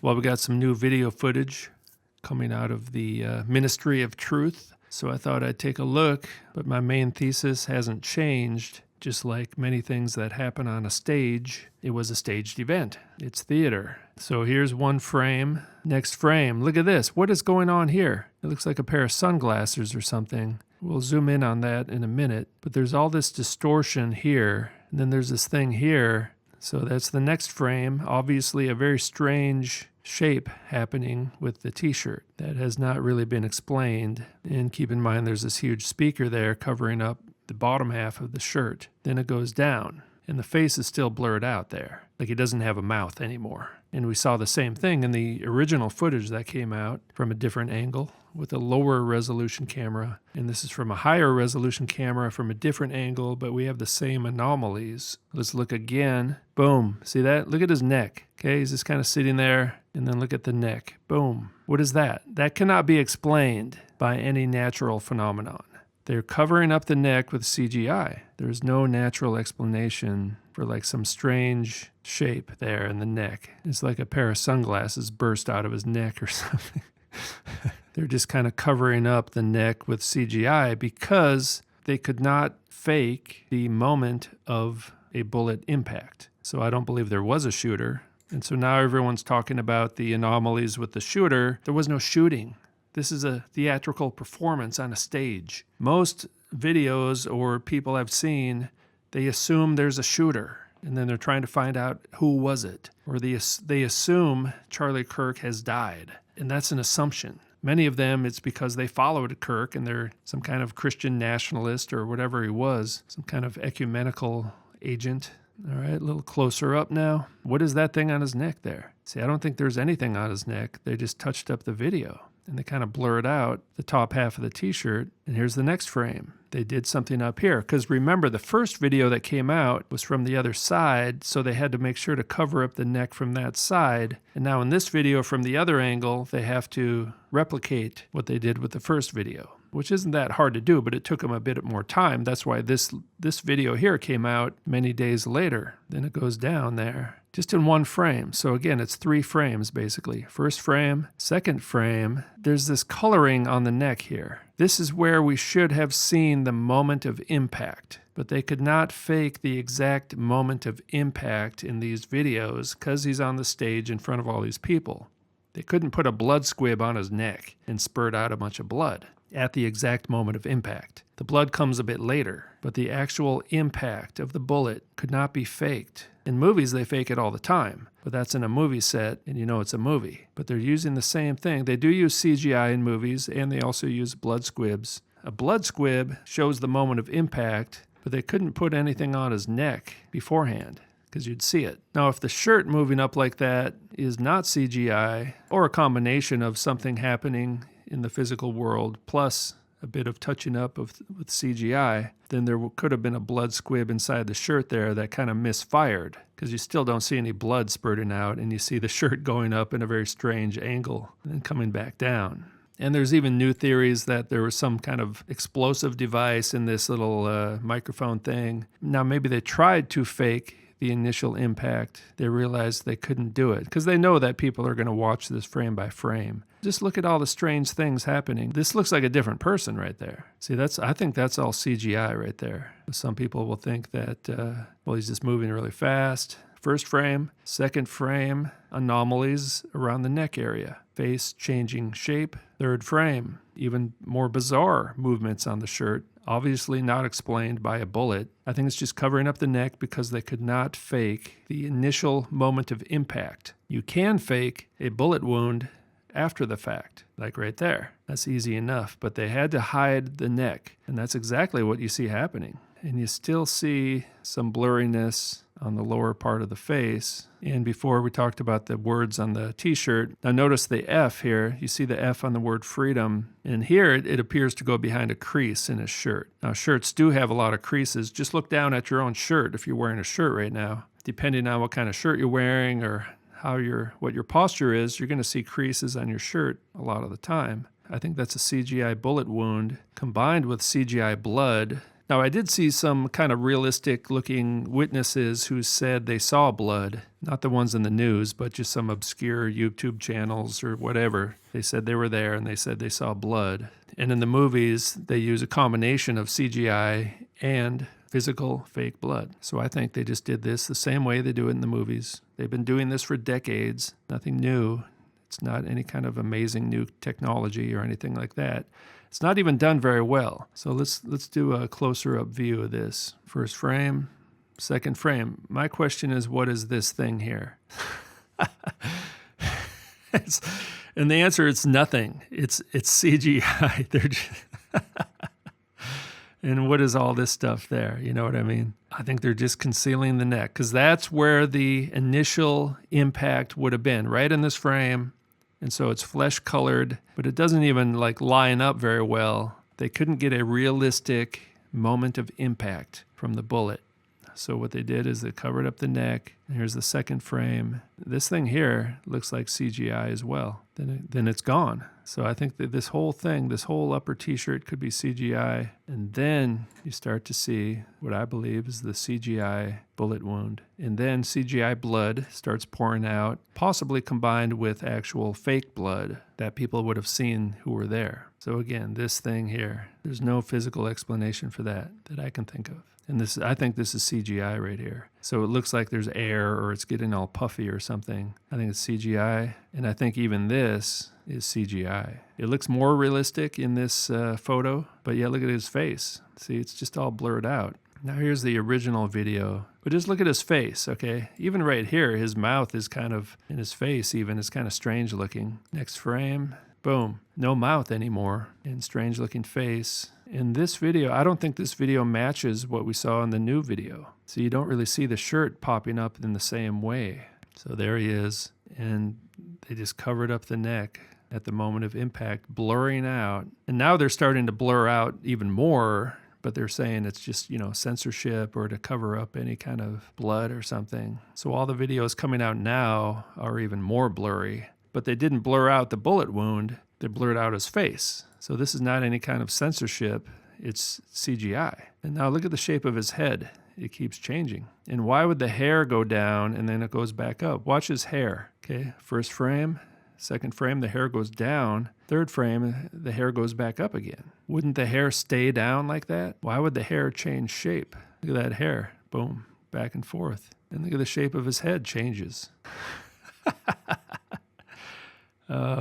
Well, we got some new video footage coming out of the Ministry of Truth. So I thought I'd take a look, but my main thesis hasn't changed. Just like many things that happen on a stage, it was a staged event. It's theater. So here's one frame. Next frame. Look at this. What is going on here? It looks like a pair of sunglasses or something. We'll zoom in on that in a minute. But there's all this distortion here. And then there's this thing here. So that's the next frame. Obviously a very strange shape happening with the t-shirt. That has not really been explained. And keep in mind there's this huge speaker there covering up the bottom half of the shirt. Then it goes down, and the face is still blurred out there, like he doesn't have a mouth anymore. And we saw the same thing in the original footage that came out from a different angle with a lower resolution camera. And this is from a higher resolution camera from a different angle, but we have the same anomalies. Let's look again. Boom. See that? Look at his neck. Okay, he's just kind of sitting there, and then look at the neck. Boom. What is that? That cannot be explained by any natural phenomenon. They're covering up the neck with CGI. There's no natural explanation for like some strange shape there in the neck. It's like a pair of sunglasses burst out of his neck or something. They're just kind of covering up the neck with CGI because they could not fake the moment of a bullet impact. So I don't believe there was a shooter. And so now everyone's talking about the anomalies with the shooter. There was no shooting. This is a theatrical performance on a stage. Most videos or people I've seen, they assume there's a shooter, and then they're trying to find out who was it. Or they assume Charlie Kirk has died, and that's an assumption. Many of them, it's because they followed Kirk, and they're some kind of Christian nationalist or whatever he was, some kind of ecumenical agent. All right, a little closer up now. What is that thing on his neck there? See, I don't think there's anything on his neck. They just touched up the video. And they kind of blurred out the top half of the t-shirt. And here's the next frame. They did something up here. Because remember, the first video that came out was from the other side, so they had to make sure to cover up the neck from that side. And now in this video from the other angle, they have to replicate what they did with the first video, which isn't that hard to do, but it took them a bit more time. That's why this video here came out many days later. Then it goes down there. Just in one frame. So again, it's 3 frames basically. First frame, second frame. There's this coloring on the neck here. This is where we should have seen the moment of impact, but they could not fake the exact moment of impact in these videos because he's on the stage in front of all these people. They couldn't put a blood squib on his neck and spurt out a bunch of blood at the exact moment of impact. The blood comes a bit later, but the actual impact of the bullet could not be faked. In movies, they fake it all the time, but that's in a movie set, and you know it's a movie. But they're using the same thing. They do use CGI in movies, and they also use blood squibs. A blood squib shows the moment of impact, but they couldn't put anything on his neck beforehand, because you'd see it. Now, if the shirt moving up like that is not CGI, or a combination of something happening in the physical world, plus a bit of touching up with CGI, then there could have been a blood squib inside the shirt there that kind of misfired, because you still don't see any blood spurting out, and you see the shirt going up in a very strange angle and then coming back down. And there's even new theories that there was some kind of explosive device in this little microphone thing. Now, maybe they tried to fake the initial impact. They realized they couldn't do it because they know that people are going to watch this frame by frame. Just look at all the strange things happening. This looks like a different person right there. See, I think that's all CGI right there. Some people will think that, well, he's just moving really fast. First frame, second frame, anomalies around the neck area. Face changing shape. Third frame, even more bizarre movements on the shirt. Obviously not explained by a bullet. I think it's just covering up the neck because they could not fake the initial moment of impact. You can fake a bullet wound after the fact, like right there. That's easy enough, but they had to hide the neck, and that's exactly what you see happening. And you still see some blurriness on the lower part of the face. And before we talked about the words on the t-shirt. Now notice the F here. You see the F on the word freedom. And here it appears to go behind a crease in his shirt. Now shirts do have a lot of creases. Just look down at your own shirt if you're wearing a shirt right now. Depending on what kind of shirt you're wearing or what your posture is, you're going to see creases on your shirt a lot of the time. I think that's a CGI bullet wound combined with CGI blood Now, I did see some kind of realistic looking witnesses who said they saw blood, not the ones in the news, but just some obscure YouTube channels or whatever. They said they were there and they said they saw blood. And in the movies, they use a combination of CGI and physical fake blood. So I think they just did this the same way they do it in the movies. They've been doing this for decades, nothing new. It's not any kind of amazing new technology or anything like that. It's not even done very well. So let's do a closer up view of this. First frame, second frame. My question is, what is this thing here? And the answer is nothing. It's CGI. And what is all this stuff there? You know what I mean? I think they're just concealing the neck because that's where the initial impact would have been, right in this frame. And so it's flesh colored, but it doesn't even like line up very well. They couldn't get a realistic moment of impact from the bullet. So what they did is they covered up the neck. And here's the second frame. This thing here looks like CGI as well. Then it's gone. So I think that this whole thing, this whole upper t-shirt could be CGI. And then you start to see what I believe is the CGI bullet wound. And then CGI blood starts pouring out, possibly combined with actual fake blood that people would have seen who were there. So again, this thing here, there's no physical explanation for that I can think of. And this, I think this is CGI right here. So it looks like there's air or it's getting all puffy or something. I think it's CGI. And I think even this is CGI. It looks more realistic in this photo, but yeah, look at his face. See, it's just all blurred out. Now here's the original video. But just look at his face, okay? Even right here, his mouth is kind of, in his face even, is kind of strange looking. Next frame, boom. No mouth anymore and strange looking face. In this video, I don't think this video matches what we saw in the new video. So you don't really see the shirt popping up in the same way. So there he is, and they just covered up the neck at the moment of impact, blurring out. And now they're starting to blur out even more, but they're saying it's just, censorship or to cover up any kind of blood or something. So all the videos coming out now are even more blurry, but they didn't blur out the bullet wound. They blurred out his face. So this is not any kind of censorship. It's CGI. And now look at the shape of his head. It keeps changing. And why would the hair go down and then it goes back up? Watch his hair. Okay, first frame, second frame, the hair goes down. Third frame, the hair goes back up again. Wouldn't the hair stay down like that? Why would the hair change shape? Look at that hair. Boom, back and forth. And look at the shape of his head changes.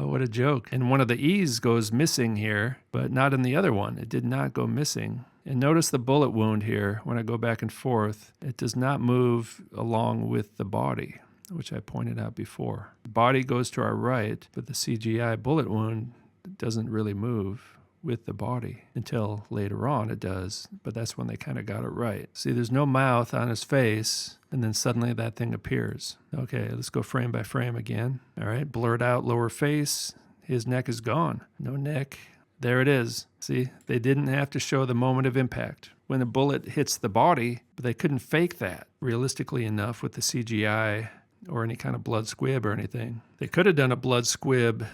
What a joke. And one of the E's goes missing here, but not in the other one. It did not go missing. And notice the bullet wound here. When I go back and forth, it does not move along with the body, which I pointed out before. The body goes to our right, but the CGI bullet wound doesn't really move with the body until later on it does, but that's when they kind of got it right. See, there's no mouth on his face, and then suddenly that thing appears. Okay, let's go frame by frame again. All right, blurred out lower face. His neck is gone. No neck. There it is. See, they didn't have to show the moment of impact. When a bullet hits the body, but they couldn't fake that realistically enough with the CGI or any kind of blood squib or anything. They could have done a blood squib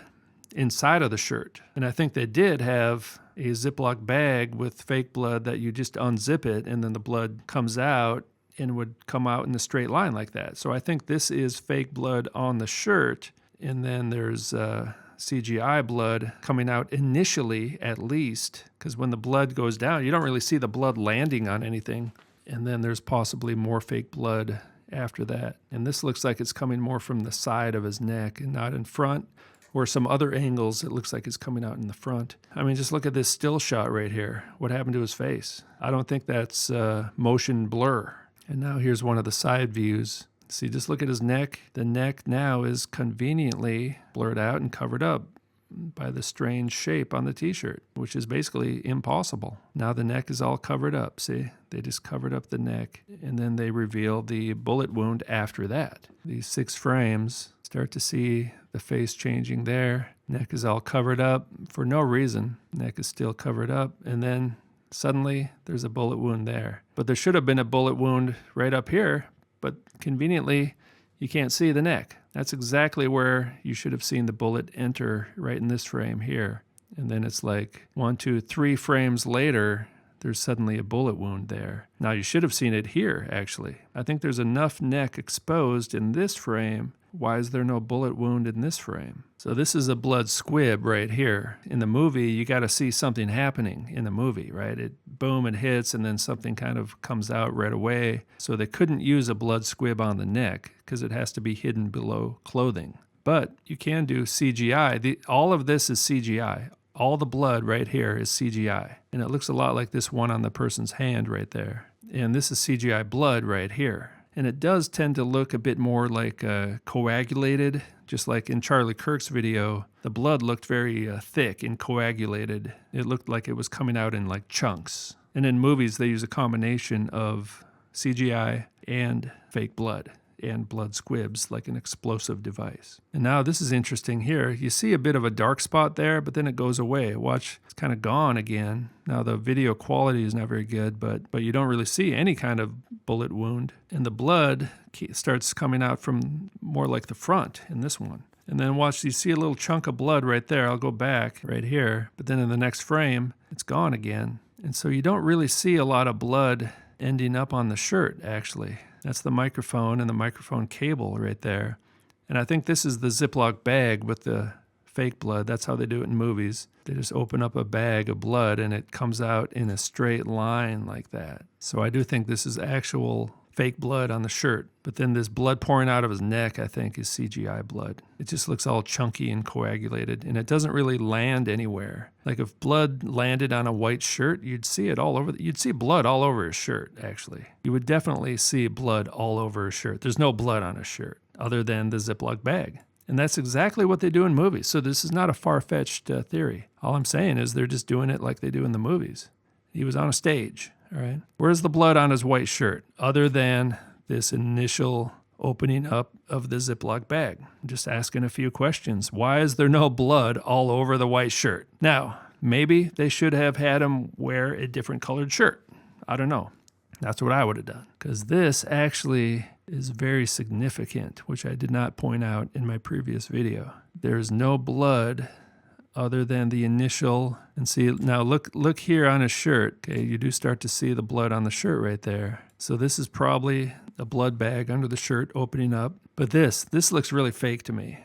inside of the shirt. And I think they did have a Ziploc bag with fake blood that you just unzip it and then the blood comes out and would come out in a straight line like that. So I think this is fake blood on the shirt, and then there's CGI blood coming out initially at least, because when the blood goes down, you don't really see the blood landing on anything. And then there's possibly more fake blood after that. And this looks like it's coming more from the side of his neck and not in front. Or some other angles, it looks like it's coming out in the front. I mean, just look at this still shot right here. What happened to his face? I don't think that's motion blur. And now here's one of the side views. See, just look at his neck. The neck now is conveniently blurred out and covered up by the strange shape on the t-shirt, which is basically impossible. Now the neck is all covered up. See, they just covered up the neck, and then they reveal the bullet wound after that. These 6 frames, start to see the face changing there. Neck is all covered up for no reason. Neck is still covered up, and then suddenly there's a bullet wound there. But there should have been a bullet wound right up here, but conveniently you can't see the neck. That's exactly where you should have seen the bullet enter, right in this frame here. And then it's like 1, 2, 3 frames later, there's suddenly a bullet wound there. Now, you should have seen it here, actually. I think there's enough neck exposed in this frame. Why is there no bullet wound in this frame? So this is a blood squib right here. In the movie, you got to see something happening in the movie, right? Boom, it hits, and then something kind of comes out right away. So they couldn't use a blood squib on the neck because it has to be hidden below clothing. But you can do CGI. All of this is CGI. All the blood right here is CGI. And it looks a lot like this one on the person's hand right there. And this is CGI blood right here. And it does tend to look a bit more like coagulated, just like in Charlie Kirk's video. The blood looked very thick and coagulated. It looked like it was coming out in like chunks. And in movies, they use a combination of CGI and fake blood and blood squibs, like an explosive device. And now this is interesting here. You see a bit of a dark spot there, but then it goes away. Watch, it's kind of gone again. Now the video quality is not very good, but you don't really see any kind of bullet wound. And the blood starts coming out from more like the front in this one. And then watch, you see a little chunk of blood right there. I'll go back right here, but then in the next frame, it's gone again. And so you don't really see a lot of blood ending up on the shirt, actually. That's the microphone and the microphone cable right there. And I think this is the Ziploc bag with the fake blood. That's how they do it in movies. They just open up a bag of blood and it comes out in a straight line like that. So I do think this is actual fake blood on the shirt. But then this blood pouring out of his neck, I think, is CGI blood. It just looks all chunky and coagulated, and it doesn't really land anywhere. Like if blood landed on a white shirt, you'd see it all over. You'd see blood all over his shirt, actually. You would definitely see blood all over his shirt. There's no blood on his shirt other than the Ziploc bag. And that's exactly what they do in movies. So this is not a far-fetched theory. All I'm saying is they're just doing it like they do in the movies. He was on a stage. All right. Where's the blood on his white shirt other than this initial opening up of the Ziploc bag? I'm just asking a few questions. Why is there no blood all over the white shirt? Now, maybe they should have had him wear a different colored shirt. I don't know. That's what I would have done. Because this actually is very significant, which I did not point out in my previous video. There's no blood other than the initial, and see, now look here on his shirt. Okay, you do start to see the blood on the shirt right there. So this is probably a blood bag under the shirt opening up. But this looks really fake to me,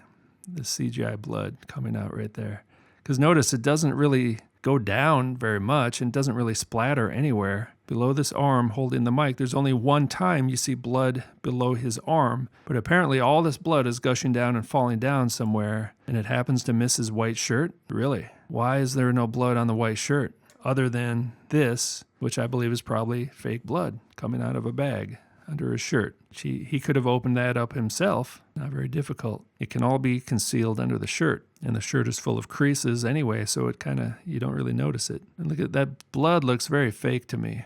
the CGI blood coming out right there. Because notice it doesn't really go down very much and doesn't really splatter anywhere. Below this arm holding the mic, there's only one time you see blood below his arm, but apparently all this blood is gushing down and falling down somewhere, and it happens to miss his white shirt? Really? Why is there no blood on the white shirt other than this, which I believe is probably fake blood coming out of a bag under his shirt? He could have opened that up himself. Not very difficult. It can all be concealed under the shirt, and the shirt is full of creases anyway, so it kind of, you don't really notice it. And look at that blood, looks very fake to me.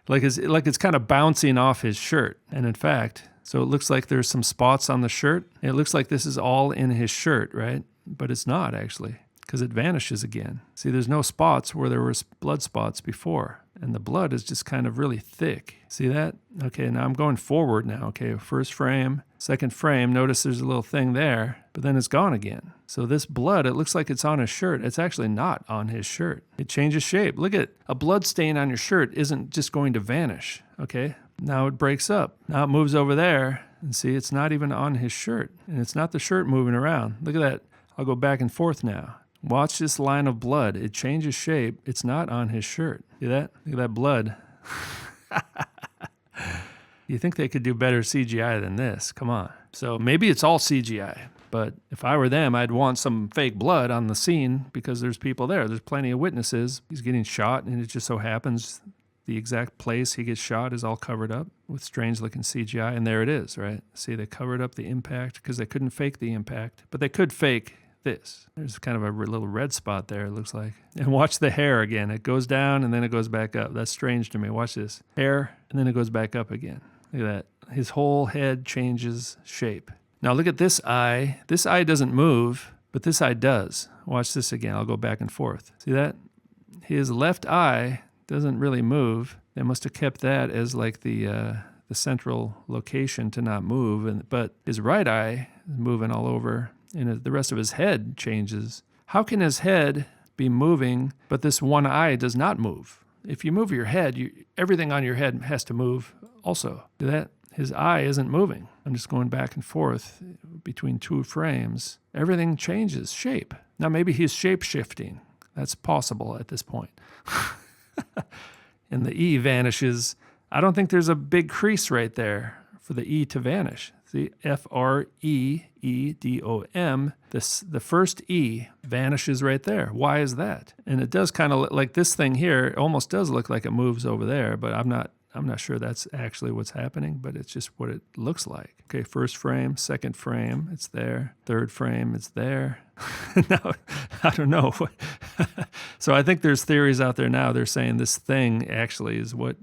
like it's kind of bouncing off his shirt. And in fact, so it looks like there's some spots on the shirt. It looks like this is all in his shirt, right? But it's not actually, because it vanishes again. See, there's no spots where there was blood spots before. And the blood is just kind of really thick. See that? Okay, now I'm going forward now. Okay, first frame, second frame. Notice there's a little thing there, but then it's gone again. So this blood, it looks like it's on his shirt. It's actually not on his shirt. It changes shape. Look at a blood stain on your shirt isn't just going to vanish. Okay, now it breaks up. Now it moves over there. And see, it's not even on his shirt. And it's not the shirt moving around. Look at that. I'll go back and forth now. Watch this line of blood. It changes shape. It's not on his shirt. See that? Look at that blood. You think they could do better CGI than this? Come on. So maybe it's all CGI. But if I were them, I'd want some fake blood on the scene because there's people there. There's plenty of witnesses. He's getting shot, and it just so happens the exact place he gets shot is all covered up with strange-looking CGI. And there it is, right? See, they covered up the impact because they couldn't fake the impact. But they could fake this. There's kind of a little red spot there, it looks like. And watch the hair again. It goes down and then it goes back up. That's strange to me. Watch this. Hair, and then it goes back up again. Look at that. His whole head changes shape. Now look at this eye. This eye doesn't move, but this eye does. Watch this again. I'll go back and forth. See that? His left eye doesn't really move. They must have kept that as like the central location to not move. But his right eye is moving all over. And the rest of his head changes. How can his head be moving, but this one eye does not move? if you move your head, everything on your head has to move also. His eye isn't moving. I'm just going back and forth between two frames. Everything changes shape. Now, maybe he's shape-shifting. That's possible at this point. And the E vanishes. I don't think there's a big crease right there for the E to vanish. See, Freedom, the first E vanishes right there. Why is that? And it does kind of like this thing here, it almost does look like it moves over there, but I'm not sure that's actually what's happening, but it's just what it looks like. Okay, first frame, second frame, it's there. Third frame, it's there. Now, I don't know. So I think there's theories out there now. They're saying this thing actually is what,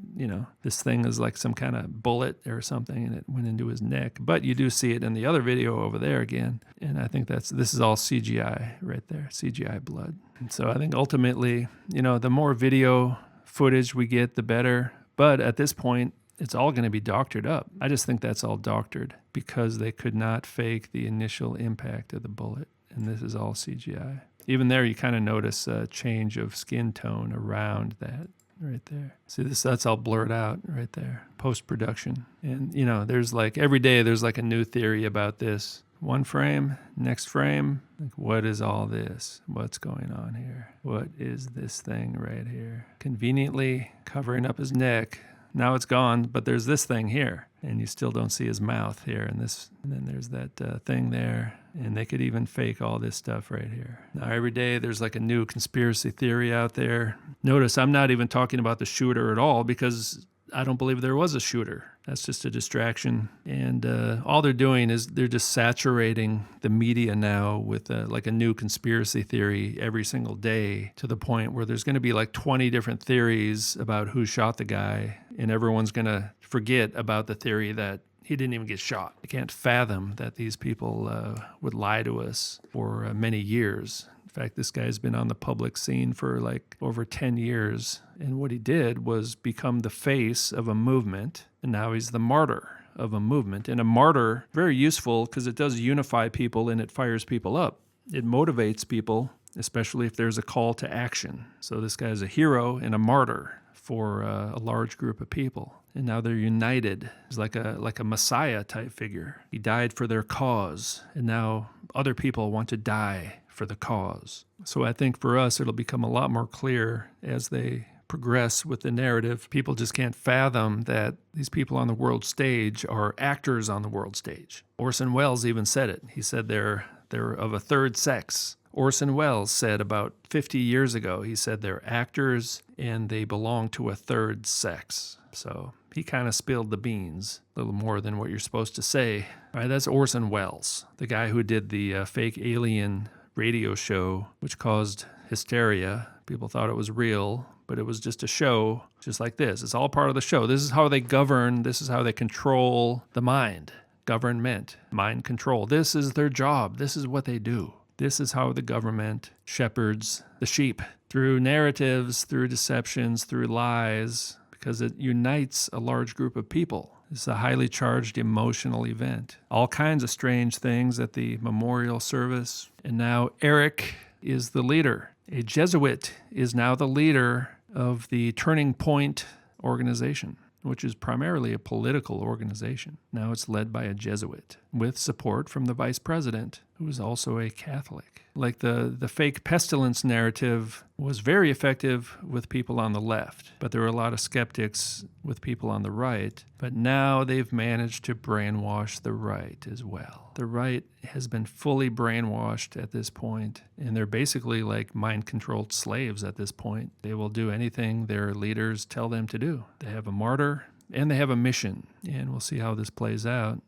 this thing is like some kind of bullet or something, and it went into his neck. But you do see it in the other video over there again. And I think this is all CGI right there, CGI blood. And so I think ultimately, the more video footage we get, the better. But at this point, it's all going to be doctored up. I just think that's all doctored because they could not fake the initial impact of the bullet. And this is all CGI. Even there, you kind of notice a change of skin tone around that right there. See, that's all blurred out right there, post-production. And, there's every day there's a new theory about this. One frame, next frame, what is all this? What's going on here? What is this thing right here? Conveniently covering up his neck. Now it's gone, but there's this thing here, and you still don't see his mouth here, and then there's that thing there, and they could even fake all this stuff right here. Now every day there's a new conspiracy theory out there. Notice I'm not even talking about the shooter at all because I don't believe there was a shooter. That's just a distraction. And all they're doing is they're just saturating the media now with a new conspiracy theory every single day to the point where there's going to be 20 different theories about who shot the guy. And everyone's going to forget about the theory that he didn't even get shot. I can't fathom that these people would lie to us for many years. In fact, this guy's been on the public scene for over 10 years. And what he did was become the face of a movement. And now he's the martyr of a movement. And a martyr, very useful because it does unify people and it fires people up. It motivates people, especially if there's a call to action. So this guy's a hero and a martyr for a large group of people. And now they're united. He's like a Messiah type figure. He died for their cause. And now other people want to die for the cause. So I think for us, it'll become a lot more clear as they progress with the narrative. People just can't fathom that these people on the world stage are actors on the world stage. Orson Welles even said it. He said they're of a third sex. Orson Welles said about 50 years ago, he said they're actors and they belong to a third sex. So he kind of spilled the beans a little more than what you're supposed to say. All right, that's Orson Welles, the guy who did the fake alien radio show, which caused hysteria. People thought it was real, but it was just a show, just like this. It's all part of the show. This is how they govern. This is how they control the mind. Government, mind control. This is their job. This is what they do. This is how the government shepherds the sheep through narratives, through deceptions, through lies, because it unites a large group of people. It's a highly charged emotional event. All kinds of strange things at the memorial service. And now Eric is the leader. A Jesuit is now the leader of the Turning Point organization, which is primarily a political organization. Now it's led by a Jesuit with support from the vice president, who is also a Catholic. Like the fake pestilence narrative was very effective with people on the left, but there were a lot of skeptics with people on the right. But now they've managed to brainwash the right as well. The right has been fully brainwashed at this point, and they're basically like mind-controlled slaves at this point. They will do anything their leaders tell them to do. They have a martyr, and they have a mission, and we'll see how this plays out.